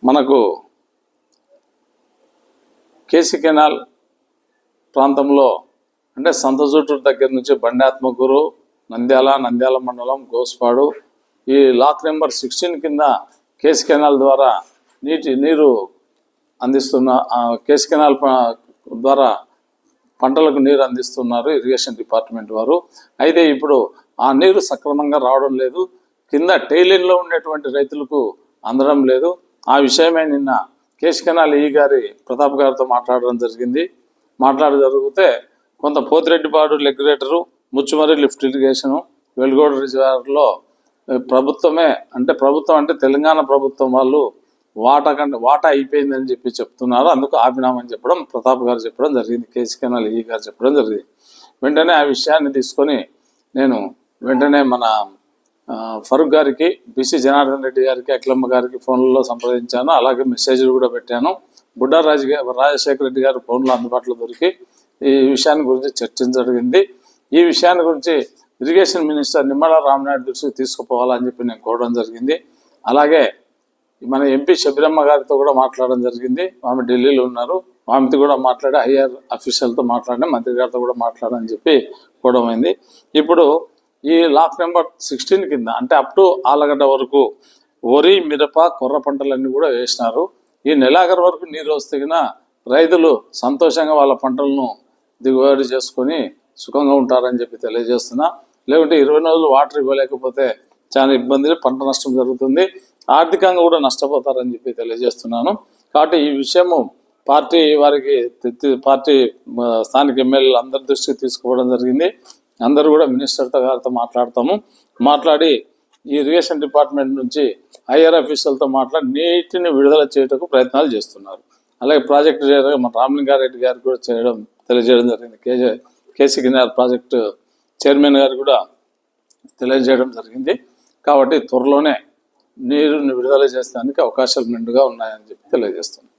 మనకు KC canal ప్రాంతంలో అంటే సంతజూటూరు దగ్గర నుంచి బండాత్మకూరు, నంద్యాల మండలం, గోస్పాడు ఈ లాక్ నెంబర్ 16 కింద కేసీ కెనాల్ ద్వారా నీరు అందిస్తున్న కేసీ కెనాల్ ద్వారా పంటలకు నీరు అందిస్తున్నారు ఇరిగేషన్ డిపార్ట్మెంట్ వారు. అయితే ఇప్పుడు ఆ నీరు సక్రమంగా రావడం లేదు, కింద టైలిన్లో ఉండేటువంటి రైతులకు అందడం లేదు. ఆ విషయమై నిన్న కేసీ కెనాల్ ఈ గారి ప్రతాప్ గారితో మాట్లాడడం జరిగితే కొంత Pothireddypadu regulator, Muchumarri lift irrigation, Velugodu రిజర్వాయర్లో ప్రభుత్వం అంటే తెలంగాణ ప్రభుత్వం వాళ్ళు వాటా అయిపోయిందని చెప్తున్నారు. అందుకు ఆపినామని చెప్పడం ప్రతాప్ గారు చెప్పడం జరిగింది, కేసీ కెనాల్ ఈ గారు చెప్పడం జరిగింది. వెంటనే ఆ విషయాన్ని తీసుకొని నేను వెంటనే మన ఫరూక్ గారికి, బీసీ జనార్దన్ రెడ్డి గారికి, అఖిలమ్మ గారికి ఫోన్లలో సంప్రదించాను. అలాగే మెసేజ్లు కూడా పెట్టాను. బుడ్డా రాజశేఖర రెడ్డి గారు ఫోన్లో అందుబాటులో దొరికి ఈ విషయాన్ని గురించి చర్చించడం జరిగింది. ఈ విషయాన్ని గురించి ఇరిగేషన్ మినిస్టర్ నిమ్మల రామనాయుడు దృష్టికి తీసుకుపోవాలని చెప్పి నేను కోరడం జరిగింది. అలాగే మన ఎంపీ షబీరమ్మ గారితో కూడా మాట్లాడడం జరిగింది. ఆమె ఢిల్లీలో ఉన్నారు, ఆమెతో కూడా మాట్లాడి హైయర్ అఫీషియల్తో మాట్లాడిన మంత్రి గారితో కూడా మాట్లాడని చెప్పి కోవడమైంది. ఇప్పుడు ఈ లాక్ నెంబర్ 16 కింద అంటే అప్ టు ఆలగడ్డ వరకు వరి, మిరప, కొర్ర పంటలన్నీ కూడా వేసినారు. ఈ నెలాఖరు వరకు నీరు వస్తే రైతులు సంతోషంగా వాళ్ళ పంటలను దిగుబడి చేసుకొని సుఖంగా ఉంటారని చెప్పి తెలియజేస్తున్నా. లేకుంటే 20 రోజులు వాటర్ ఇవ్వలేకపోతే చాలా ఇబ్బందులు, పంట నష్టం జరుగుతుంది, ఆర్థికంగా కూడా నష్టపోతారని చెప్పి తెలియజేస్తున్నాను. కాబట్టి ఈ విషయము పార్టీ స్థానిక ఎమ్మెల్యేలు అందరి దృష్టికి తీసుకోవడం జరిగింది. అందరూ కూడా మినిస్టర్తో గారితో మాట్లాడి ఈ ఇరిగేషన్ డిపార్ట్మెంట్ నుంచి హైయర్ ఆఫీసర్లతో మాట్లాడి నీటిని విడుదల చేయటకు ప్రయత్నాలు చేస్తున్నారు. అలాగే ప్రాజెక్టు డైరెక్టర్ మన రామలింగారెడ్డి గారికి కూడా తెలియజేయడం జరిగింది. కేసీ కెనాల్ ప్రాజెక్టు చైర్మన్ గారు కూడా తెలియజేయడం జరిగింది. కాబట్టి త్వరలోనే నీరుని విడుదల చేసేందుకు అవకాశాలు మెండుగా ఉన్నాయని చెప్పి తెలియజేస్తున్నాను.